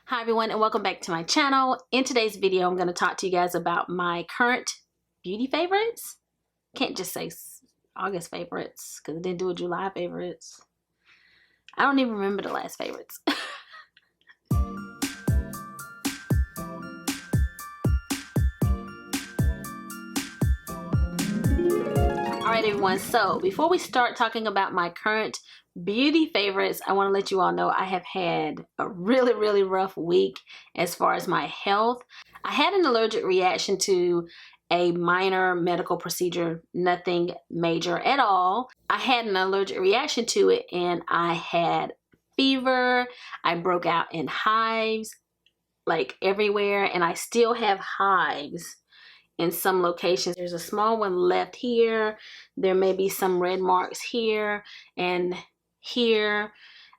Hi everyone, and welcome back to my channel. In today's video, I'm going to talk to you guys about my current beauty favorites. Can't just say August favorites because I didn't do a July favorites. I don't even remember the last favorites. Alright everyone, so before we start talking about my current beauty favorites, I want to let you all know I have had a really rough week as far as my health. I had an allergic reaction to a minor medical procedure, nothing major at all. I had an allergic reaction to it and I had fever. I broke out in hives like everywhere, and I still have hives in some locations. There's a small one left here. There may be some red marks here and here.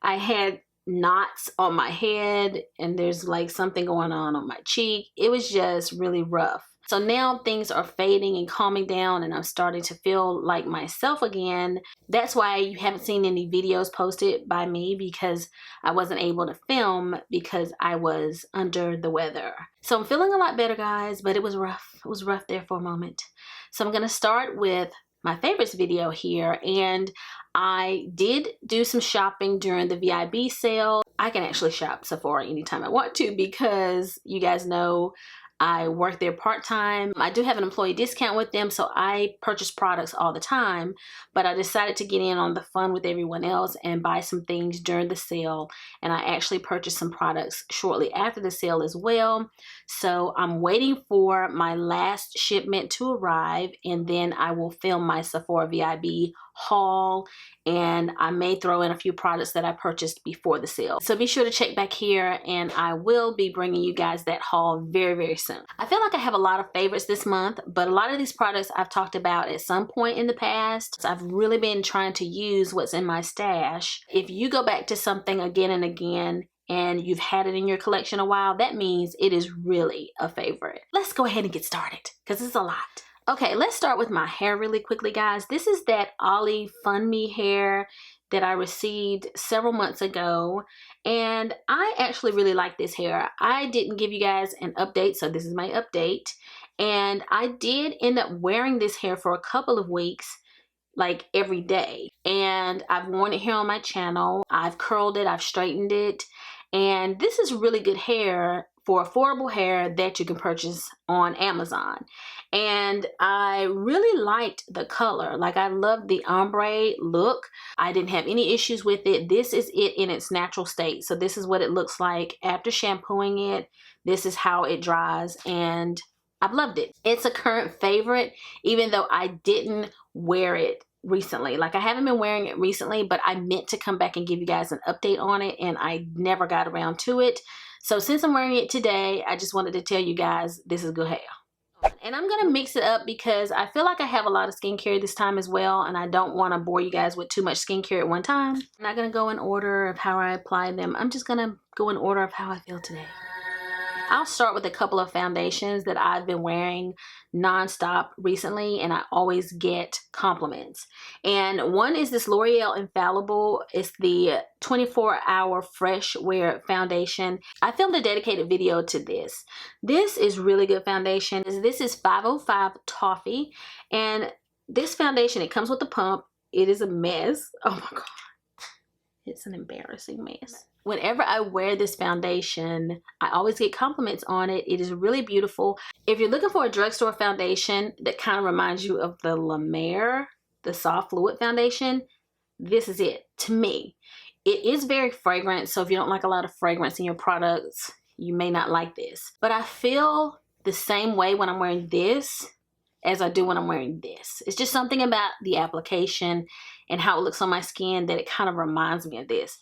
I had knots on my head and there's like something going on my cheek. It was just really rough. So now things are fading and calming down and I'm starting to feel like myself again. That's why you haven't seen any videos posted by me, because I wasn't able to film because I was under the weather. So I'm feeling a lot better, guys, but it was rough. It was rough there for a moment. So I'm going to start with my favorites video here, and I did do some shopping during the VIB sale. I can actually shop Sephora anytime I want to because you guys know I work there part-time. I do have an employee discount with them, so I purchase products all the time, but I decided to get in on the fun with everyone else and buy some things during the sale, and I actually purchased some products shortly after the sale as well. So I'm waiting for my last shipment to arrive, and then I will film my Sephora VIB haul, and I may throw in a few products that I purchased before the sale. So be sure to check back here, and I will be bringing you guys that haul very soon. I feel like I have a lot of favorites this month, but a lot of these products I've talked about at some point in the past. So I've really been trying to use what's in my stash. If you go back to something again and again and you've had it in your collection a while, that means it is really a favorite. Let's go ahead and get started because it's a lot. Okay, let's start with my hair really quickly, guys. This is that Ollie Funmi hair that I received several months ago, and I actually really like this hair. I didn't give you guys an update, so this is my update. And I did end up wearing this hair for a couple of weeks, like every day. And I've worn it here on my channel. I've curled it, I've straightened it, and this is really good hair for affordable hair that you can purchase on Amazon. And I really liked the color. Like, I love the ombre look. I didn't have any issues with it. This is it in its natural state. So this is what it looks like after shampooing it. This is how it dries, and I've loved it. It's a current favorite, even though I didn't wear it recently. Like, I haven't been wearing it recently, but I meant to come back and give you guys an update on it, and I never got around to it. So since I'm wearing it today, I just wanted to tell you guys this is good hair. And I'm going to mix it up because I feel like I have a lot of skincare this time as well, and I don't want to bore you guys with too much skincare at one time. I'm not going to go in order of how I apply them. I'm just going to go in order of how I feel today. I'll start with a couple of foundations that I've been wearing nonstop recently, and I always get compliments. And one is this L'Oreal Infallible. It's the 24-hour fresh wear foundation. I filmed a dedicated video to this. This is really good foundation. This is 505 Toffee, and this foundation, it comes with a pump. It is a mess. Oh my god, it's an embarrassing mess. Whenever I wear this foundation, I always get compliments on it. It is really beautiful. If you're looking for a drugstore foundation that kind of reminds you of the La Mer, the soft fluid foundation, this is it to me. It is very fragrant, so if you don't like a lot of fragrance in your products, you may not like this. But I feel the same way when I'm wearing this as I do when I'm wearing this. It's just something about the application and how it looks on my skin that it kind of reminds me of this.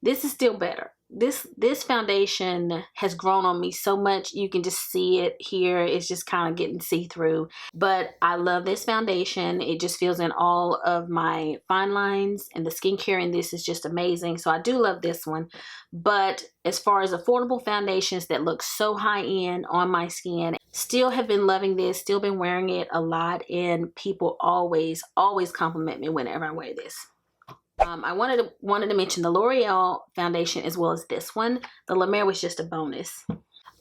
This is still better. This foundation has grown on me so much. You can just see it here. It's just kind of getting see-through. But I love this foundation. It just fills in all of my fine lines, and the skincare in this is just amazing. So I do love this one. But as far as affordable foundations that look so high-end on my skin, still have been loving this, still been wearing it a lot, and people always compliment me whenever I wear this. I wanted to mention the L'Oreal foundation as well as this one. The La Mer was just a bonus.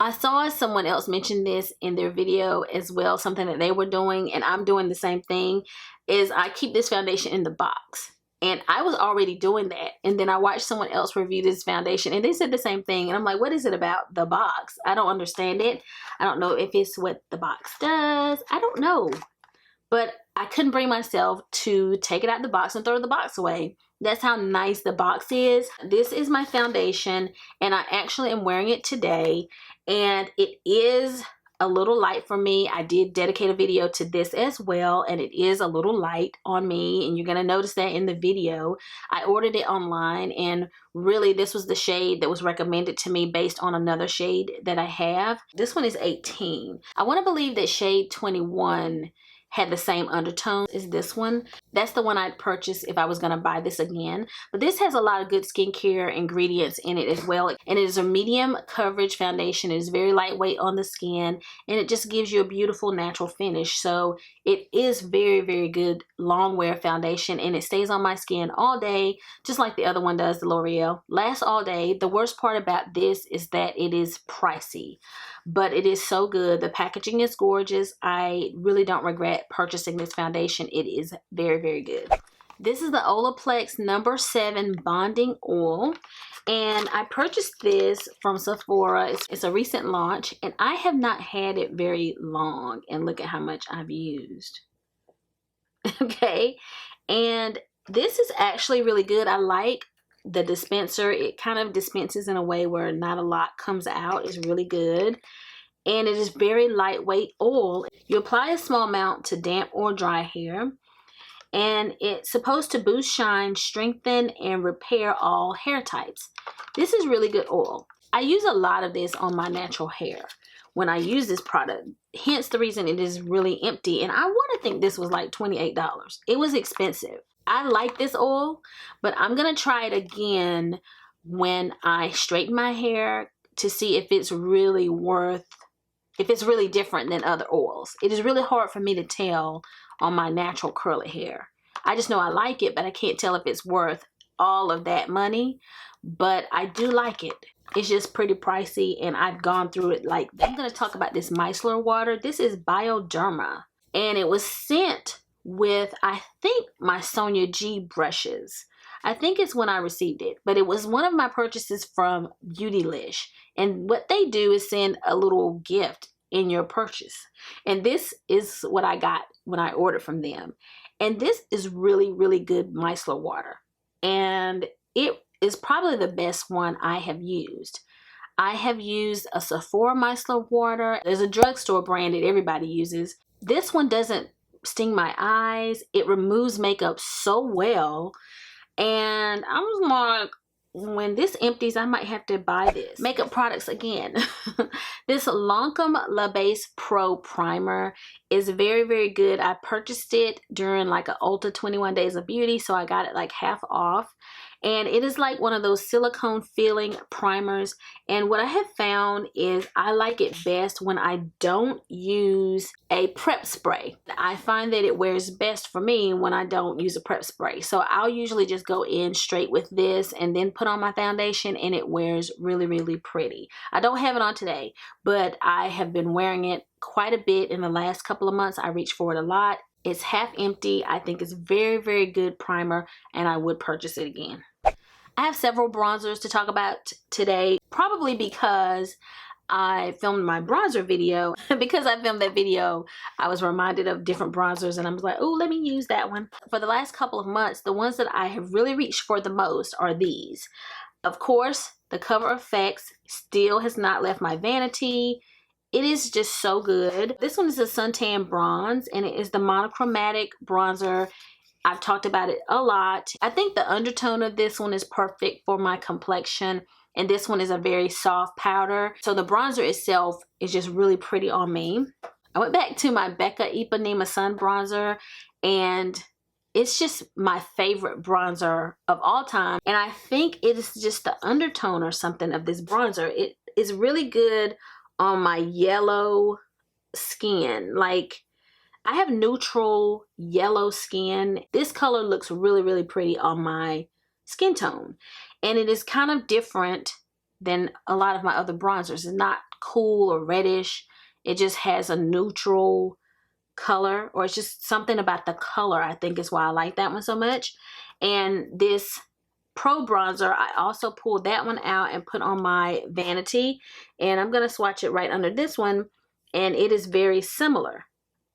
I saw someone else mention this in their video as well, something that they were doing, and I'm doing the same thing, is I keep this foundation in the box. And I was already doing that. And then I watched someone else review this foundation and they said the same thing. And I'm like, what is it about the box? I don't understand it. I don't know if it's what the box does. I don't know. But I couldn't bring myself to take it out of the box and throw the box away. That's how nice the box is. This is my foundation and I actually am wearing it today. And it is a little light for me. I did dedicate a video to this as well, and it is a little light on me, and you're gonna notice that in the video. I ordered it online, and really this was the shade that was recommended to me based on another shade that I have. This one is 18. I want to believe that shade 21 had the same undertone as this one. That's the one I'd purchase if I was gonna buy this again. But this has a lot of good skincare ingredients in it as well. And it is a medium coverage foundation. It is very lightweight on the skin and it just gives you a beautiful natural finish. So it is very, very good long wear foundation and it stays on my skin all day, just like the other one does, the L'Oreal. Lasts all day. The worst part about this is that it is pricey, but it is so good. The packaging is gorgeous. I really don't regret purchasing this foundation. It is very, very good. This is the OLAPLEX number 7 bonding oil, and I purchased this from Sephora. It's a recent launch and I have not had it very long, and look at how much I've used. Okay, and this is actually really good. I like the dispenser. It kind of dispenses in a way where not a lot comes out. It's really good. And it is very lightweight oil. You apply a small amount to damp or dry hair. And it's supposed to boost shine, strengthen, and repair all hair types. This is really good oil. I use a lot of this on my natural hair when I use this product. Hence the reason it is really empty. And I want to think this was like $28. It was expensive. I like this oil, but I'm going to try it again when I straighten my hair to see if it's really different than other oils. It is really hard for me to tell on my natural curly hair. I just know I like it, but I can't tell if it's worth all of that money, but I do like it. It's just pretty pricey and I've gone through it like that. I'm going to talk about this micellar water. This is BIODERMA and it was sent with, I think, my Sonia G brushes. I think it's when I received it, but it was one of my purchases from Beautylish. And what they do is send a little gift in your purchase. And this is what I got when I ordered from them. And this is really, really good micellar water. And it is probably the best one I have used. I have used a Sephora micellar water. There's a drugstore brand that everybody uses. This one doesn't sting my eyes. It removes makeup so well. And I was like, when this empties, I might have to buy this. Makeup products again. This Lancôme La Base Pro Primer is very, very good. I purchased it during like an Ulta 21 Days of Beauty, so I got it like half off. And it is like one of those silicone feeling primers. And what I have found is I like it best when I don't use a prep spray. I find that it wears best for me when I don't use a prep spray. So I'll usually just go in straight with this and then put on my foundation and it wears really, really pretty. I don't have it on today, but I have been wearing it quite a bit in the last couple of months. I reach for it a lot. It's half empty. I think it's very, very good primer and I would purchase it again. I have several bronzers to talk about today, probably because I filmed my bronzer video. Because I filmed that video, I was reminded of different bronzers and I was like, oh, let me use that one. For the last couple of months, the ones that I have really reached for the most are these. Of course, the Cover FX still has not left my vanity. It is just so good. This one is a suntan bronze and it is the Monochromatic bronzer. I've talked about it a lot. I think the undertone of this one is perfect for my complexion. And this one is a very soft powder. So the bronzer itself is just really pretty on me. I went back to my BECCA Ipanema Sun Bronzer and it's just my favorite bronzer of all time. And I think it is just the undertone or something of this bronzer. It is really good on my yellow skin. Like, I have neutral yellow skin. This color looks really, really pretty on my skin tone. And it is kind of different than a lot of my other bronzers. It's not cool or reddish. It just has a neutral color, or it's just something about the color, I think, is why I like that one so much. And this Pro Bronzer, I also pulled that one out and put on my vanity. And I'm going to swatch it right under this one. And it is very similar.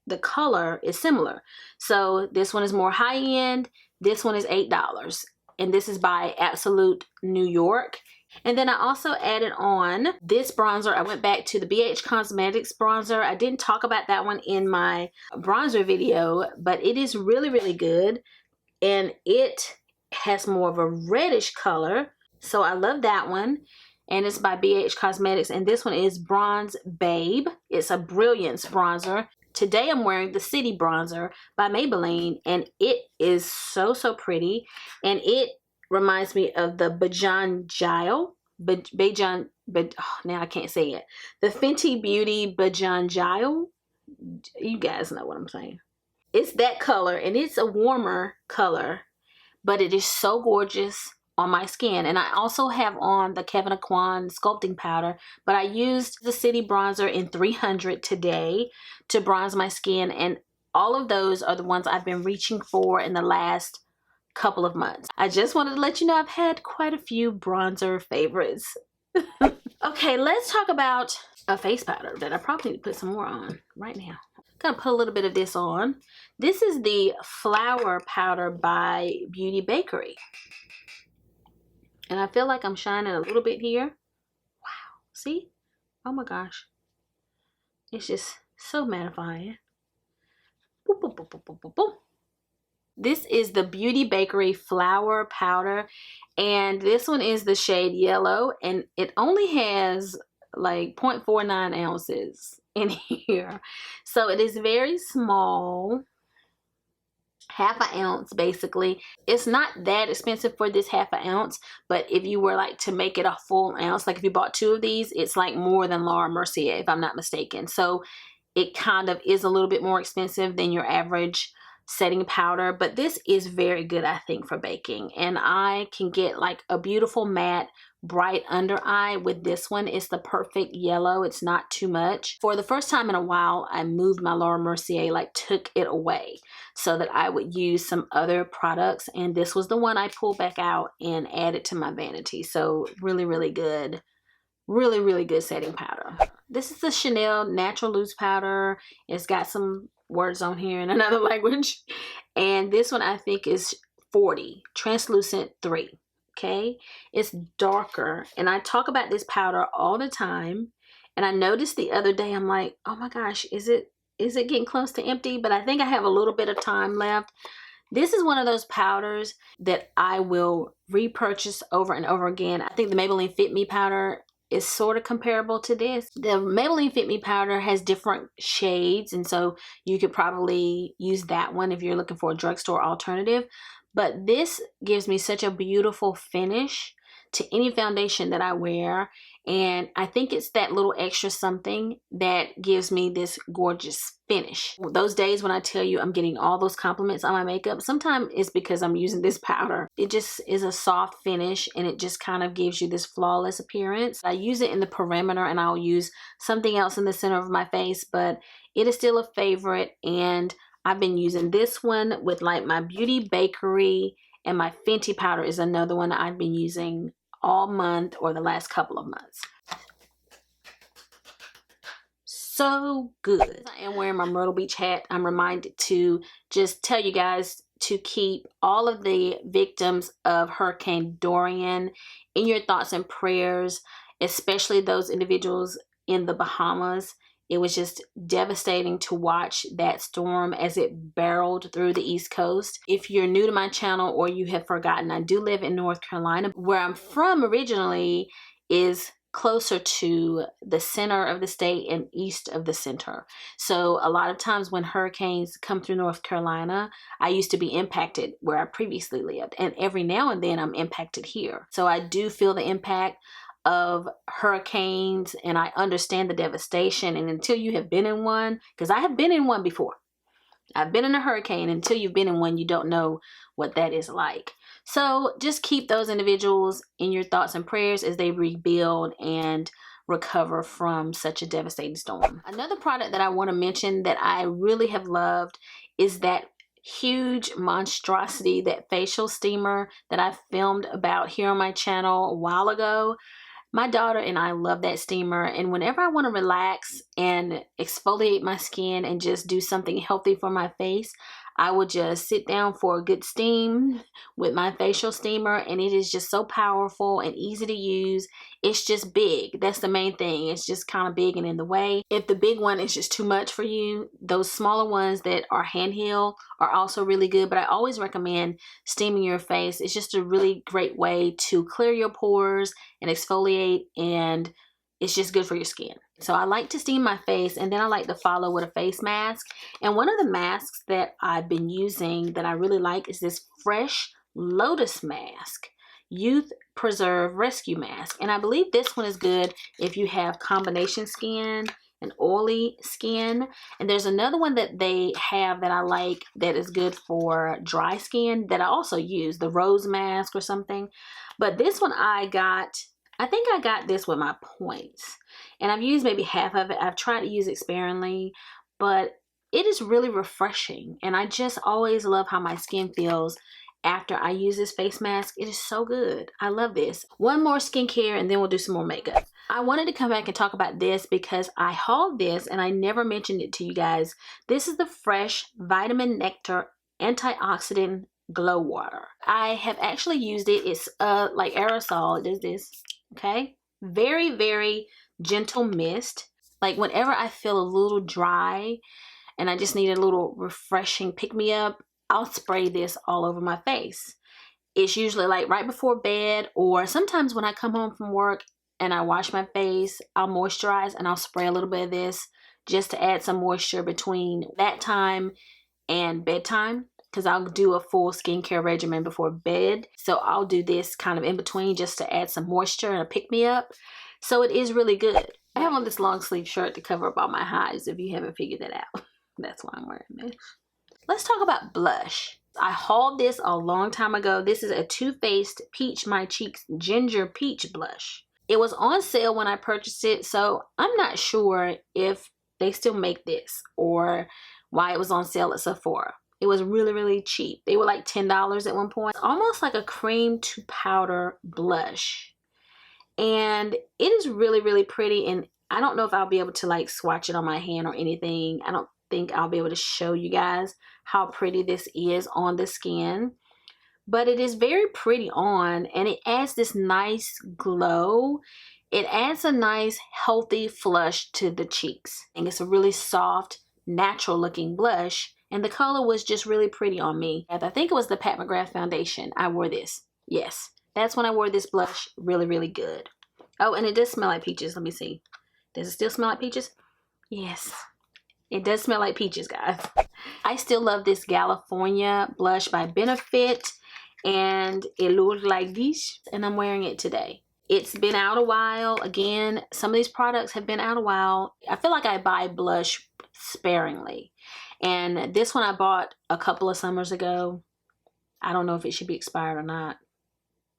The color is similar. So this one is more high end. This one is $8. And this is by Absolute New York. And then I also added on this bronzer. I went back to the BH Cosmetics bronzer. I didn't talk about that one in my bronzer video, but it is really, really good. And it has more of a reddish color. So I love that one. And it's by BH Cosmetics. And this one is Bronze Babe. It's a Brilliance bronzer. Today I'm wearing the City bronzer by Maybelline. And it is so, so pretty. And it reminds me of the Bajanjile. Now I can't say it. The Fenty Beauty Bajanjile. You guys know what I'm saying. It's that color, and it's a warmer color, but it is so gorgeous on my skin. And I also have on the Kevyn Aucoin sculpting powder, but I used the City bronzer in 300 today to bronze my skin, and all of those are the ones I've been reaching for in the last couple of months. I just wanted to let you know I've had quite a few bronzer favorites. Okay, let's talk about a face powder that I probably need to put some more on right now. Gonna put a little bit of this on. This is the Flower Powder by Beauty Bakerie. And I feel like I'm shining a little bit here. Wow, see? Oh my gosh. It's just so mattifying. Boop, boop, boop, boop, boop, boop, boop. This is the Beauty Bakerie Flower Powder. And this one is the shade Yellow. And it only has like 0.49 ounces in here. So it is very small. Half an ounce basically. It's not that expensive for this half an ounce, but if you were like to make it a full ounce, like if you bought 2 of these, it's like more than Laura Mercier if I'm not mistaken. So it kind of is a little bit more expensive than your average setting powder, but this is very good, I think, for baking. And I can get like a beautiful matte bright under eye with this one. It's the perfect yellow. It's not too much. For the first time in a while, I moved my Laura Mercier, like took it away so that I would use some other products, and this was the one I pulled back out and added to my vanity. So really, really good. Really, really good setting powder. This is the Chanel Natural Loose Powder. It's got some words on here in another language. And this one I think is 40, translucent 3. Okay, it's darker. And I talk about this powder all the time. And I noticed the other day, I'm like, oh my gosh, is it getting close to empty? But I think I have a little bit of time left. This is one of those powders that I will repurchase over and over again. I think the Maybelline Fit Me powder is sort of comparable to this. The Maybelline Fit Me powder has different shades, and so you could probably use that one if you're looking for a drugstore alternative. But this gives me such a beautiful finish to any foundation that I wear, and I think it's that little extra something that gives me this gorgeous finish. Those days when I tell you I'm getting all those compliments on my makeup, sometimes it's because I'm using this powder. It just is a soft finish, and it just kind of gives you this flawless appearance. I use it in the perimeter, and I'll use something else in the center of my face, but it is still a favorite. And I've been using this one with like my Beauty Bakerie, and my Fenty powder is another one I've been using all month or the last couple of months. So good. I am wearing my Myrtle Beach hat. I'm reminded to just tell you guys to keep all of the victims of Hurricane Dorian in your thoughts and prayers, especially those individuals in the Bahamas. It was just devastating to watch that storm as it barreled through the East Coast. If you're new to my channel or you have forgotten, I do live in North Carolina. Where I'm from originally is closer to the center of the state and east of the center. So a lot of times when hurricanes come through North Carolina, I used to be impacted where I previously lived. And every now and then I'm impacted here. So I do feel the impact of hurricanes, and I understand the devastation. And until you have been in one, because I have been in one before, I've been in a hurricane. Until you've been in one, you don't know what that is like. So just keep those individuals in your thoughts and prayers as they rebuild and recover from such a devastating storm. Another product that I want to mention that I really have loved is that huge monstrosity, that facial steamer that I filmed about here on my channel a while ago. My daughter and I love that steamer, and whenever I want to relax and exfoliate my skin and just do something healthy for my face, I will just sit down for a good steam with my facial steamer, and it is just so powerful and easy to use. It's just big. That's the main thing. It's just kind of big and in the way. If the big one is just too much for you, those smaller ones that are handheld are also really good, but I always recommend steaming your face. It's just a really great way to clear your pores and exfoliate, and it's just good for your skin. So I like to steam my face, and then I like to follow with a face mask. And one of the masks that I've been using that I really like is this Fresh Lotus Mask, Youth Preserve Rescue Mask. And I believe this one is good if you have combination skin and oily skin. And there's another one that they have that I like that is good for dry skin that I also use, the Rose Mask or something. But this one I think I got this with my points, and I've used maybe half of it. I've tried to use it sparingly, but it is really refreshing, and I just always love how my skin feels after I use this face mask. It is so good. I love this. One more skincare and then we'll do some more makeup. I wanted to come back and talk about this because I hauled this and I never mentioned it to you guys. This is the Fresh Vitamin Nectar Antioxidant Glow Water. I have actually used it. It's like aerosol. It does this. Okay, very, very gentle mist. Like whenever I feel a little dry and I just need a little refreshing pick-me-up, I'll spray this all over my face. It's usually like right before bed, or sometimes when I come home from work and I wash my face, I'll moisturize and I'll spray a little bit of this just to add some moisture between that time and bedtime, because I'll do a full skincare regimen before bed. So I'll do this kind of in between just to add some moisture and a pick-me-up. So it is really good. I have on this long sleeve shirt to cover up all my hives if you haven't figured that out. That's why I'm wearing this. Let's talk about blush. I hauled this a long time ago. This is a Too Faced Peach My Cheeks Ginger Peach Blush. It was on sale when I purchased it, so I'm not sure if they still make this or why it was on sale at Sephora. It was really, really cheap. They were like $10 at one point. Almost like a cream to powder blush. And it is really, really pretty. And I don't know if I'll be able to like swatch it on my hand or anything. I don't think I'll be able to show you guys how pretty this is on the skin. But it is very pretty on, and it adds this nice glow. It adds a nice healthy flush to the cheeks. And it's a really soft, natural looking blush. And the color was just really pretty on me. I think it was the Pat McGrath foundation. I wore this. Yes, that's when I wore this blush. Really, really good. Oh, and it does smell like peaches. Let me see. Does it still smell like peaches? Yes, it does smell like peaches, guys. I still love this California blush by Benefit. And it looks like this. And I'm wearing it today. It's been out a while. Again, some of these products have been out a while. I feel like I buy blush sparingly. And this one I bought a couple of summers ago. I don't know if it should be expired or not,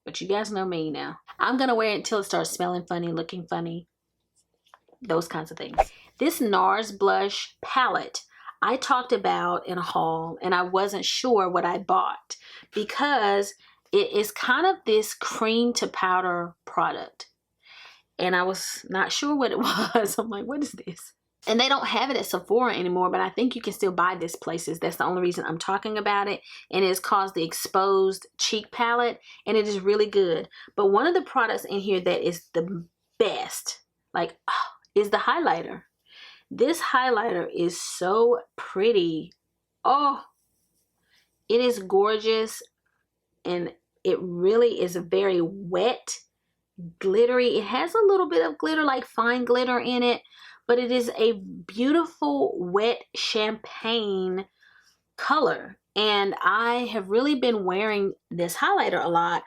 but you guys know me now. I'm going to wear it until it starts smelling funny, looking funny, those kinds of things. This NARS blush palette I talked about in a haul, and I wasn't sure what I bought because it is kind of this cream to powder product. And I was not sure what it was. I'm like, what is this? And they don't have it at Sephora anymore, but I think you can still buy this places. That's the only reason I'm talking about it. And it's called the Exposed Cheek Palette, and it is really good. But one of the products in here that is the best, like, is the highlighter. This highlighter is so pretty. Oh, it is gorgeous, and it really is very wet, glittery. It has a little bit of glitter, like fine glitter in it. But it is a beautiful wet champagne color. And I have really been wearing this highlighter a lot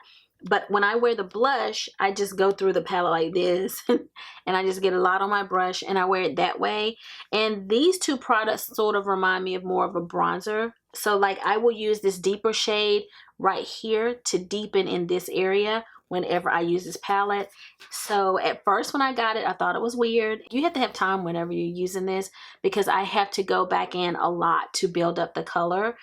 But when I wear the blush, I just go through the palette like this and I just get a lot on my brush and I wear it that way. And these two products sort of remind me of more of a bronzer. So like I will use this deeper shade right here to deepen in this area whenever I use this palette. So at first when I got it, I thought it was weird. You have to have time whenever you're using this because I have to go back in a lot to build up the color.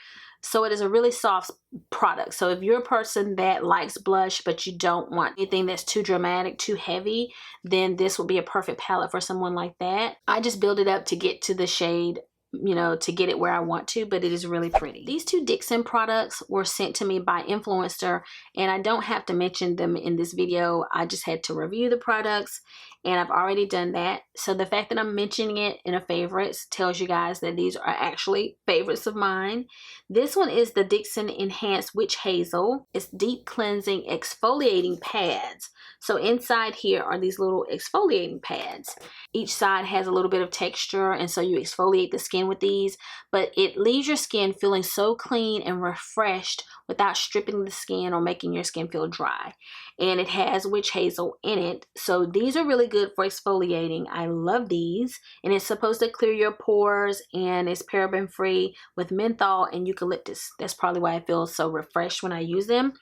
So it is a really soft product. So if you're a person that likes blush but you don't want anything that's too dramatic, too heavy, then this will be a perfect palette for someone like that. I just build it up to get to the shade, you know, to get it where I want to, but it is really pretty. These two Dixon products were sent to me by Influencer, and I don't have to mention them in this video. I just had to review the products, and I've already done that. So the fact that I'm mentioning it in a favorites tells you guys that these are actually favorites of mine. This one is the Dixon Enhanced Witch Hazel. It's deep cleansing exfoliating pads. So inside here are these little exfoliating pads. Each side has a little bit of texture, and so you exfoliate the skin with these, but it leaves your skin feeling so clean and refreshed without stripping the skin or making your skin feel dry. And it has witch hazel in it, so these are really good for exfoliating. I love these, and it's supposed to clear your pores, and it's paraben free with menthol and eucalyptus. That's probably why I feel so refreshed when I use them.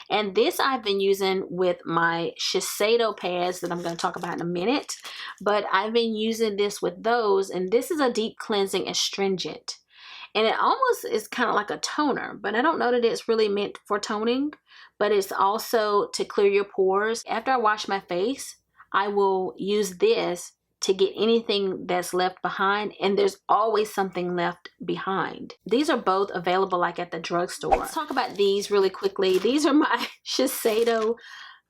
And this I've been using with my Shiseido pads that I'm going to talk about in a minute. But I've been using this with those. And this is a deep cleansing astringent. And it almost is kind of like a toner. But I don't know that it's really meant for toning. But it's also to clear your pores. After I wash my face, I will use this to get anything that's left behind, and there's always something left behind. These are both available like at the drugstore. Let's talk about these really quickly. These are my Shiseido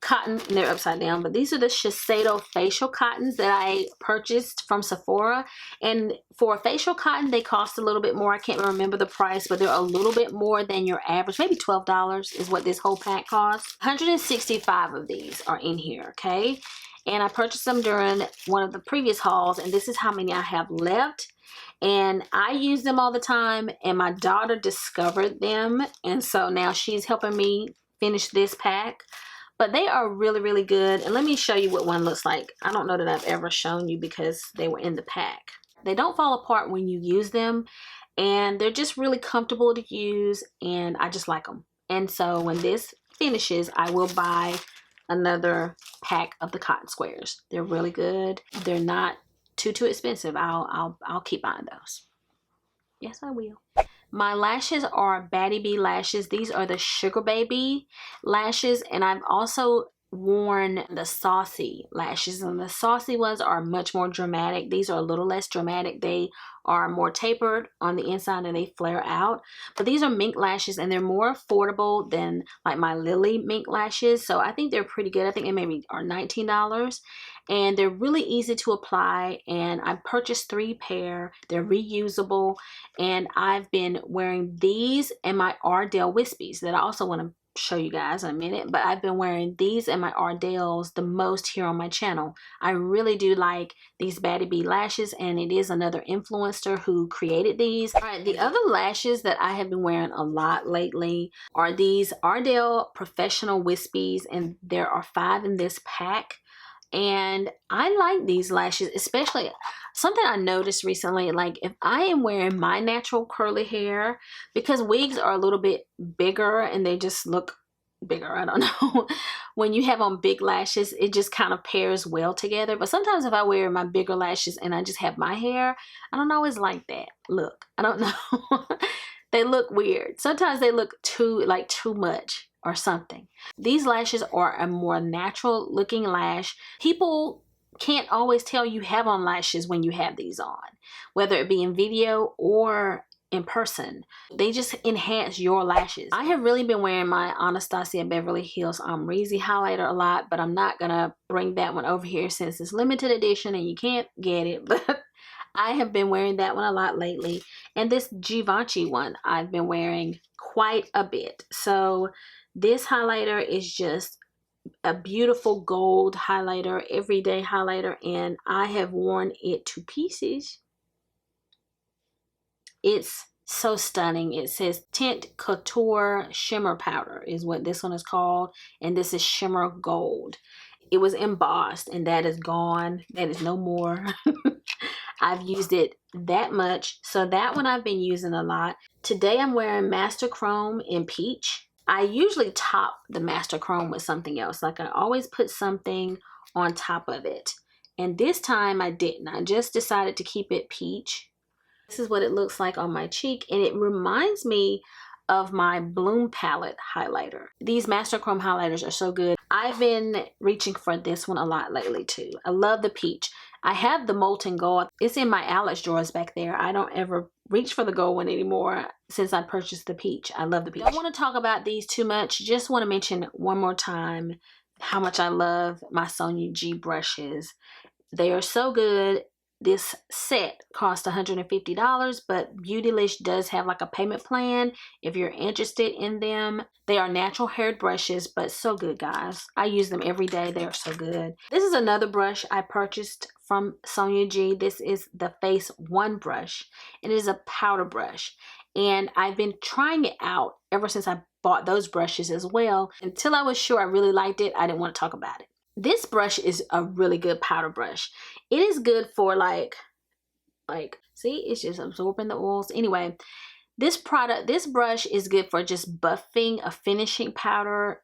cotton, and they're upside down, but these are the Shiseido facial cottons that I purchased from Sephora. And for a facial cotton, they cost a little bit more. I can't remember the price, but they're a little bit more than your average. Maybe $12 is what this whole pack costs. 165 of these are in here, okay? And I purchased them during one of the previous hauls, and this is how many I have left. And I use them all the time, and my daughter discovered them, and so now she's helping me finish this pack. But they are really, really good. And let me show you what one looks like. I don't know that I've ever shown you because they were in the pack. They don't fall apart when you use them, and they're just really comfortable to use, and I just like them. And so when this finishes, I will buy another pack of the cotton squares. They're really good. They're not too expensive. I'll keep buying those. Yes, I will. My lashes are Batty Bee lashes. These are the Sugar Baby lashes, and I've also worn the Saucy lashes, and the Saucy ones are much more dramatic. These are a little less dramatic. They are more tapered on the inside and they flare out. But these are mink lashes, and they're more affordable than like my Lily mink lashes. So I think they're pretty good. I think they maybe are $19. And they're really easy to apply. And I purchased 3 pair. They're reusable. And I've been wearing these and my Ardell Wispies that I also want to show you guys in a minute, but I've been wearing these and my Ardells the most here on my channel. I really do like these Batty Bee lashes, and it is another influencer who created these. All right, the other lashes that I have been wearing a lot lately are these Ardell Professional Wispies, and there are 5 in this pack. And I like these lashes, especially something I noticed recently, like if I am wearing my natural curly hair, because wigs are a little bit bigger and they just look bigger, I don't know. When you have on big lashes, it just kind of pairs well together. But sometimes if I wear my bigger lashes and I just have my hair, I don't always like that look. I don't know. They look weird. Sometimes they look too much or something. These lashes are a more natural looking lash. People can't always tell you have on lashes when you have these on, whether it be in video or in person. They just enhance your lashes. I have really been wearing my Anastasia Beverly Hills Ombre highlighter a lot, but I'm not gonna bring that one over here since it's limited edition and you can't get it. But I have been wearing that one a lot lately. And this Givenchy one I've been wearing quite a bit. So this highlighter is just a beautiful gold highlighter, everyday highlighter, and I have worn it to pieces. It's So stunning. It says Tint Couture Shimmer Powder is what this one is called, and this is Shimmer Gold. It was embossed, and that is gone. That is no more. I've used it that much, so that one I've been using a lot. Today I'm wearing Master Chrome in Peach. I usually top the Master Chrome with something else. Like I always put something on top of it. And this time I didn't. I just decided to keep it peach. This is what it looks like on my cheek, and it reminds me of my Bloom palette highlighter. These Master Chrome highlighters are so good. I've been reaching for this one a lot lately too. I love the peach. I have the Molten Gold. It's in my Alex drawers back there. I don't ever reach for the gold one anymore since I purchased the peach. I love the peach. I don't want to talk about these too much. Just want to mention one more time how much I love my Sonia G brushes. They are so good. This set cost $150, but Beautylish does have like a payment plan if you're interested in them. They are natural haired brushes, but so good, guys. I use them every day. They are so good. This is another brush I purchased from Sonia G. This is the Face One brush. It is a powder brush, and I've been trying it out ever since I bought those brushes as well. Until I was sure I really liked it, I didn't want to talk about it. This brush is a really good powder brush. It is good for like see, it's just absorbing the oils. Anyway, this brush is good for just buffing a finishing powder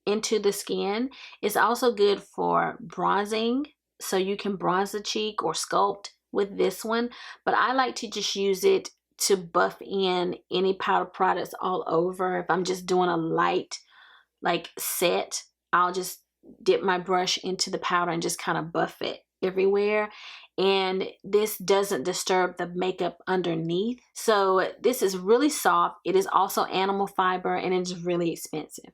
into the skin. It's also good for bronzing, so you can bronze the cheek or sculpt with this one. But I like to just use it to buff in any powder products all over. If I'm just doing a light like set, I'll just dip my brush into the powder and just kind of buff it everywhere, and this doesn't disturb the makeup underneath. So this is really soft. It is also animal fiber, and it's really expensive.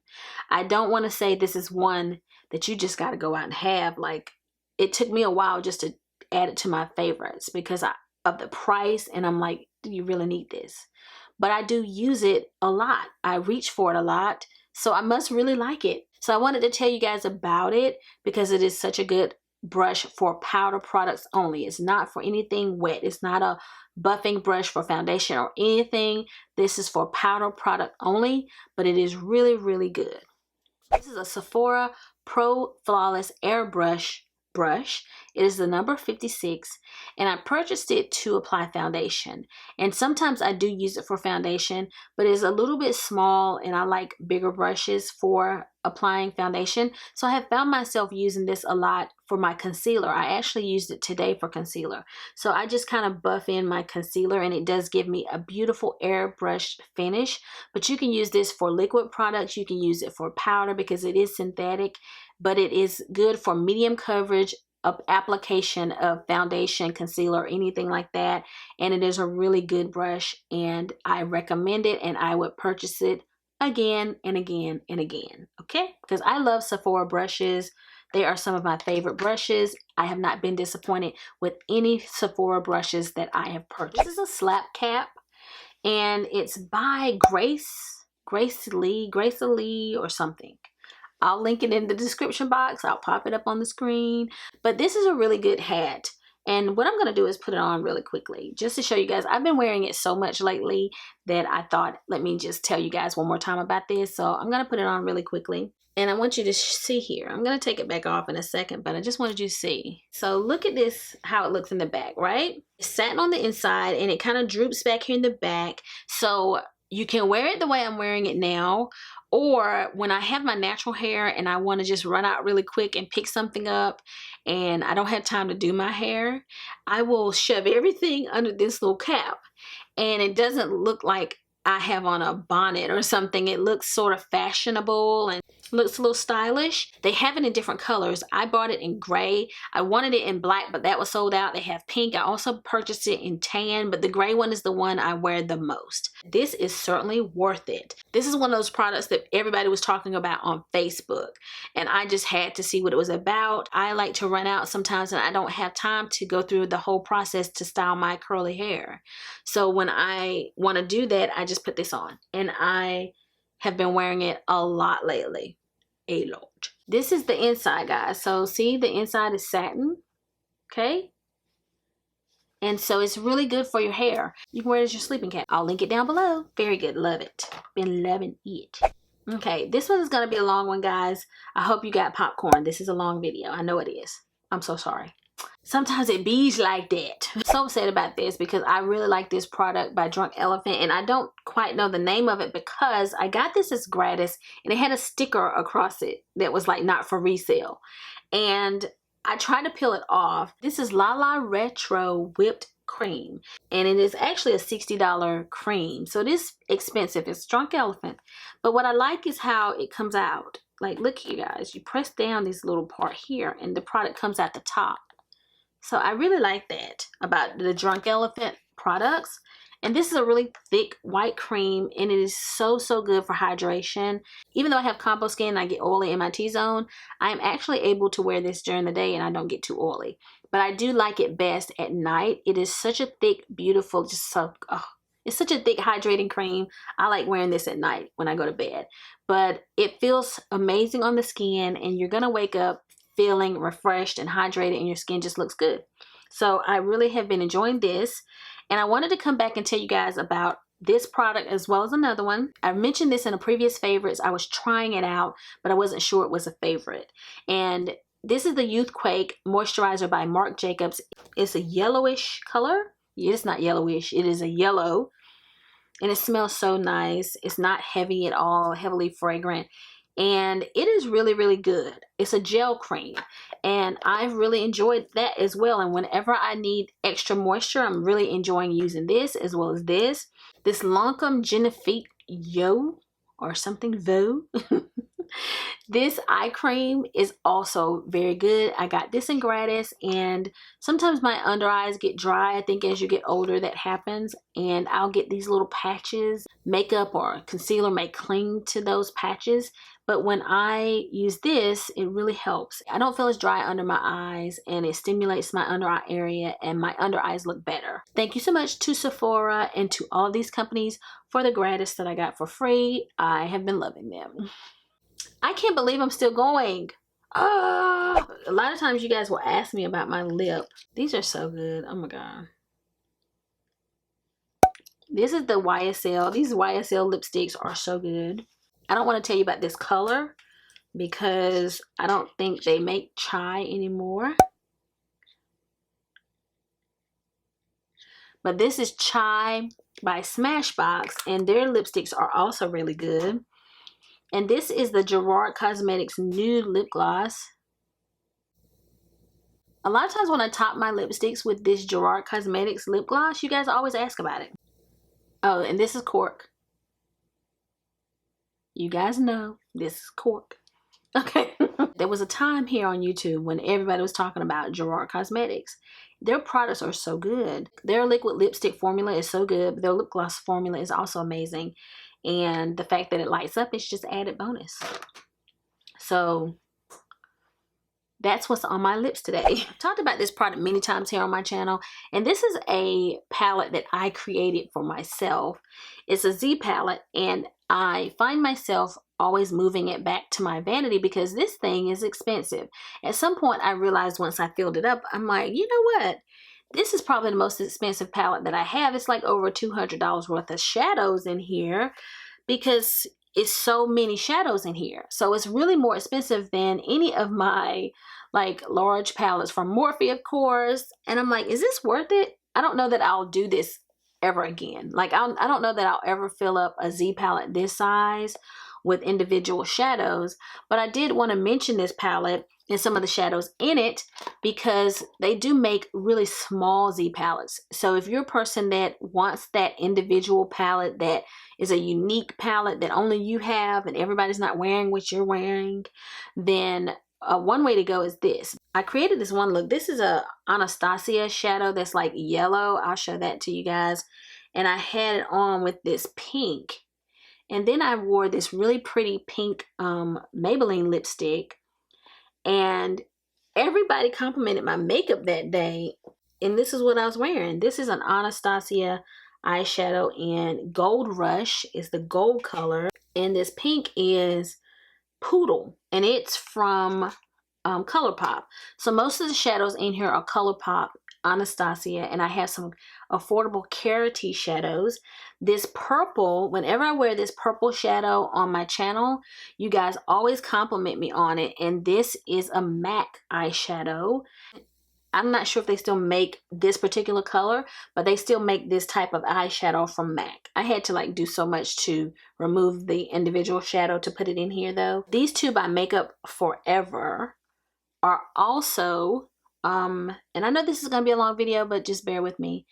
I don't want to say this is one that you just got to go out and have. Like, it took me a while just to add it to my favorites because of the price, and I'm like, do you really need this? But I do use it a lot. I reach for it a lot, so I must really like it. So I wanted to tell you guys about it because it is such a good brush for powder products only. It's not for anything wet. It's not a buffing brush for foundation or anything. This is for powder product only, but it is really, really good. This is a Sephora Pro Flawless Airbrush brush. It is the number 56, and I purchased it to apply foundation. And sometimes I do use it for foundation, but it's a little bit small, and I like bigger brushes for applying foundation. So I have found myself using this a lot for my concealer. I actually used it today for concealer. So I just kind of buff in my concealer, and it does give me a beautiful airbrush finish. But you can use this for liquid products. You can use it for powder because it is synthetic, but it is good for medium coverage of application of foundation, concealer, anything like that. And it is a really good brush, and I recommend it, and I would purchase it again and again and again, okay? Because I love Sephora brushes. They are some of my favorite brushes. I have not been disappointed with any Sephora brushes that I have purchased. This is a slap cap, and it's by Grace Lee or something. I'll link it in the description box. I'll pop it up on the screen. But this is a really good hat. And what I'm going to do is put it on really quickly just to show you guys. I've been wearing it so much lately that I thought, let me just tell you guys one more time about this. So I'm going to put it on really quickly. And I want you to see here. I'm going to take it back off in a second, but I just wanted you to see. So look at this, how it looks in the back, right? It's satin on the inside, and it kind of droops back here in the back. So you can wear it the way I'm wearing it now, or when I have my natural hair and I want to just run out really quick and pick something up and I don't have time to do my hair, I will shove everything under this little cap, and it doesn't look like I have on a bonnet or something. It looks sort of fashionable and looks a little stylish. They have it in different colors. I bought it in gray. I wanted it in black, but that was sold out. They have pink. I also purchased it in tan, but the gray one is the one I wear the most. This is certainly worth it. This is one of those products that everybody was talking about on Facebook, and I just had to see what it was about. I like to run out sometimes, and I don't have time to go through the whole process to style my curly hair. So when I want to do that, I just put this on, and I have been wearing it a lot lately. A lot. This is the inside, guys. So see, the inside is satin. Okay. And so it's really good for your hair. You can wear it as your sleeping cap. I'll link it down below. Very good. Love it. Been loving it. Okay, this one is going to be a long one, guys. I hope you got popcorn. This is a long video. I know it is. I'm so sorry. Sometimes it bees like that. I'm so upset about this because I really like this product by Drunk Elephant, and I don't quite know the name of it because I got this as gratis and it had a sticker across it that was like not for resale. And I tried to peel it off. This is La La Retro Whipped Cream, and it is actually a $60 cream, so it is expensive. It's Drunk Elephant, but what I like is how it comes out. Like, look here, guys. You press down this little part here and the product comes out the top. So I really like that about the Drunk Elephant products. And this is a really thick white cream, and it is so good for hydration. Even though I have combo skin and I get oily in my T-zone, I am actually able to wear this during the day and I don't get too oily. But I do like it best at night. It is such a thick, beautiful, just so, oh, it's such a thick hydrating cream. I like wearing this at night when I go to bed. But it feels amazing on the skin, and you're gonna wake up feeling refreshed and hydrated, and your skin just looks good. So I really have been enjoying this, and I wanted to come back and tell you guys about this product as well as another one. I mentioned this in a previous favorites. I was trying it out, but I wasn't sure it was a favorite. And this is the Youthquake Moisturizer by Marc Jacobs. It's a yellowish color. It's not yellowish, it is a yellow, and it smells so nice. It's not heavy at all, heavily fragrant. And it is really good. It's a gel cream, and I've really enjoyed that as well. And whenever I need extra moisture, I'm really enjoying using this as well as this Lancôme Genifique Yo or something Vo. This eye cream is also very good. I got this in gratis, and sometimes my under eyes get dry. I think as you get older that happens, and I'll get these little patches. Makeup or concealer may cling to those patches, but when I use this, it really helps. I don't feel as dry under my eyes, and it stimulates my under eye area, and my under eyes look better. Thank you so much to Sephora and to all these companies for the gratis that I got for free. I have been loving them. I can't believe I'm still going. A lot of times you guys will ask me about my lip. These are so good. Oh my god. This is the YSL. These YSL lipsticks are so good. I don't want to tell you about this color because I don't think they make chai anymore. But this is Chai by Smashbox, and their lipsticks are also really good. And this is the Gerard Cosmetics Nude Lip Gloss. A lot of times when I top my lipsticks with this Gerard Cosmetics lip gloss, you guys always ask about it. Oh, and this is Cork. You guys know this is Cork. Okay. There was a time here on YouTube when everybody was talking about Gerard Cosmetics. Their products are so good. Their liquid lipstick formula is so good, but their lip gloss formula is also amazing. And the fact that it lights up is just added bonus. So that's what's on my lips today. I've talked about this product many times here on my channel, and this is a palette that I created for myself. It's a Z palette, and I find myself always moving it back to my vanity because this thing is expensive. At some point I realized once I filled it up, I'm like, you know what? This is probably the most expensive palette that I have. It's like over $200 worth of shadows in here because it's so many shadows in here. So it's really more expensive than any of my like large palettes from Morphe, of course. And I'm like, is this worth it? I don't know that I'll do this ever again. Like, I don't know that I'll ever fill up a Z palette this size with individual shadows. But I did want to mention this palette and some of the shadows in it because they do make really small Z palettes. So if you're a person that wants that individual palette that is a unique palette that only you have and everybody's not wearing what you're wearing, then one way to go is this. I created this one look. This is a Anastasia shadow that's like yellow. I'll show that to you guys. And I had it on with this pink. And then I wore this really pretty pink Maybelline lipstick. And everybody complimented my makeup that day. And this is what I was wearing. This is an Anastasia eyeshadow, and Gold Rush is the gold color. And this pink is Poodle, and it's from ColourPop. So most of the shadows in here are ColourPop Anastasia, and I have some affordable Carity shadows. This purple, whenever I wear this purple shadow on my channel, you guys always compliment me on it, and this is a MAC eyeshadow. I'm not sure if they still make this particular color, but they still make this type of eyeshadow from MAC. I had to like do so much to remove the individual shadow to put it in here though. These two by Makeup Forever are also, and I know this is going to be a long video, but just bear with me.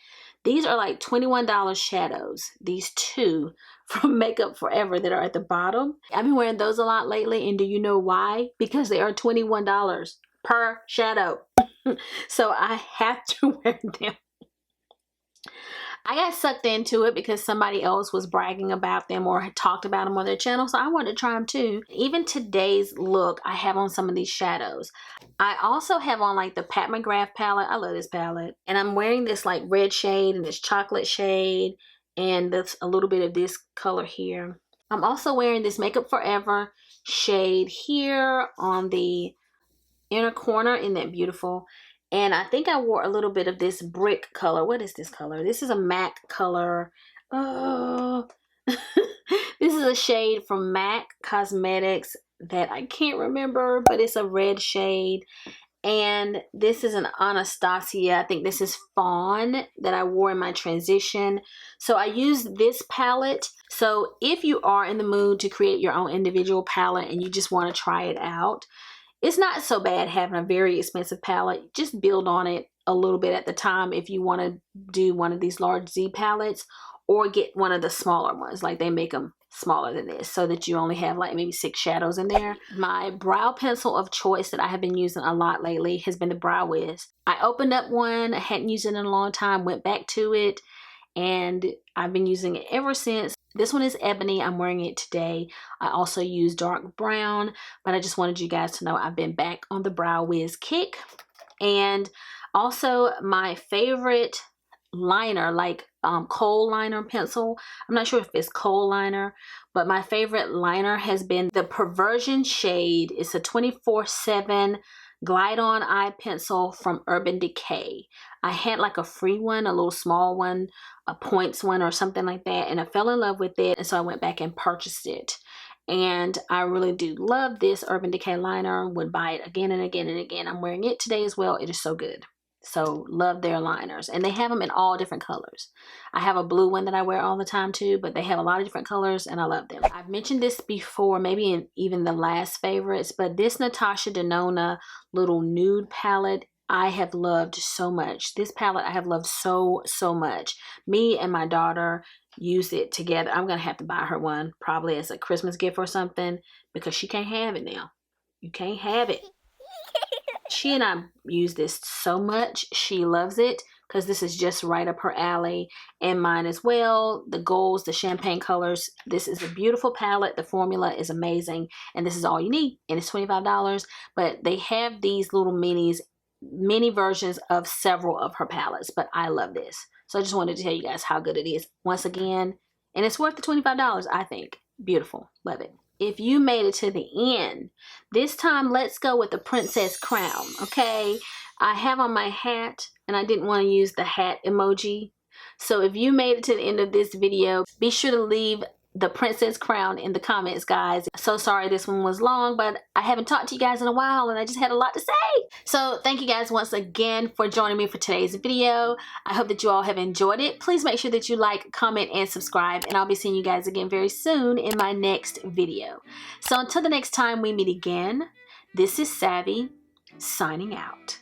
These are like $21 shadows. These two from Makeup Forever that are at the bottom. I've been wearing those a lot lately, and do you know why? Because they are $21 per shadow. So I have to wear them. I got sucked into it because somebody else was bragging about them or had talked about them on their channel, so I wanted to try them too. Even today's look, I have on some of these shadows. I also have on like the Pat McGrath palette. I love this palette. And I'm wearing this like red shade and this chocolate shade and this, a little bit of this color here. I'm also wearing this Makeup Forever shade here on the inner corner. Isn't that beautiful? And I think I wore a little bit of this brick color. What is this color? This is a MAC color. Oh, this is a shade from MAC Cosmetics that I can't remember, but it's a red shade. And this is an Anastasia. I think this is Fawn that I wore in my transition. So I used this palette. So if you are in the mood to create your own individual palette and you just want to try it out, it's not so bad having a very expensive palette. Just build on it a little bit at the time if you want to do one of these large Z palettes, or get one of the smaller ones. Like they make them smaller than this so that you only have like maybe 6 shadows in there. My brow pencil of choice that I have been using a lot lately has been the Brow Wiz. I opened up one. I hadn't used it in a long time. Went back to it. And I've been using it ever since. This one is Ebony. I'm wearing it today. I also use dark brown, but I just wanted you guys to know I've been back on the Brow Wiz kick. And also my favorite liner, like kohl liner pencil. I'm not sure if it's kohl liner, but my favorite liner has been the Perversion shade. It's a 24/7 glide on eye pencil from Urban Decay. I had like a free one, a little small one, a points one or something like that, and I fell in love with it, and so I went back and purchased it. And I really do love this Urban Decay liner. Would buy it again and again and again. I'm wearing it today as well. It is so good. So love their liners, and they have them in all different colors. I have a blue one that I wear all the time too, but they have a lot of different colors and I love them. I've mentioned this before, maybe in even the last favorites, but this Natasha Denona little nude palette I have loved so much. This palette I have loved so much. Me and my daughter use it together. I'm gonna have to buy her one probably as a Christmas gift or something, because she can't have it now. You can't have it. She and I use this so much. She loves it because this is just right up her alley, and mine as well. The golds, the champagne colors. This is a beautiful palette. The formula is amazing, and this is all you need, and it's $25. But they have these little mini versions of several of her palettes, but I love this. So I just wanted to tell you guys how good it is once again, and it's worth the $25, I think. Beautiful. Love it. If you made it to the end, this time let's go with the princess crown, okay? I have on my hat, and I didn't want to use the hat emoji. So if you made it to the end of this video, be sure to leave the princess crown in the comments, guys. So sorry this one was long, but I haven't talked to you guys in a while, and I just had a lot to say. So thank you guys once again for joining me for today's video. I hope that you all have enjoyed it. Please make sure that you like, comment, and subscribe, and I'll be seeing you guys again very soon in my next video. So until the next time we meet again, this is Savvy, signing out.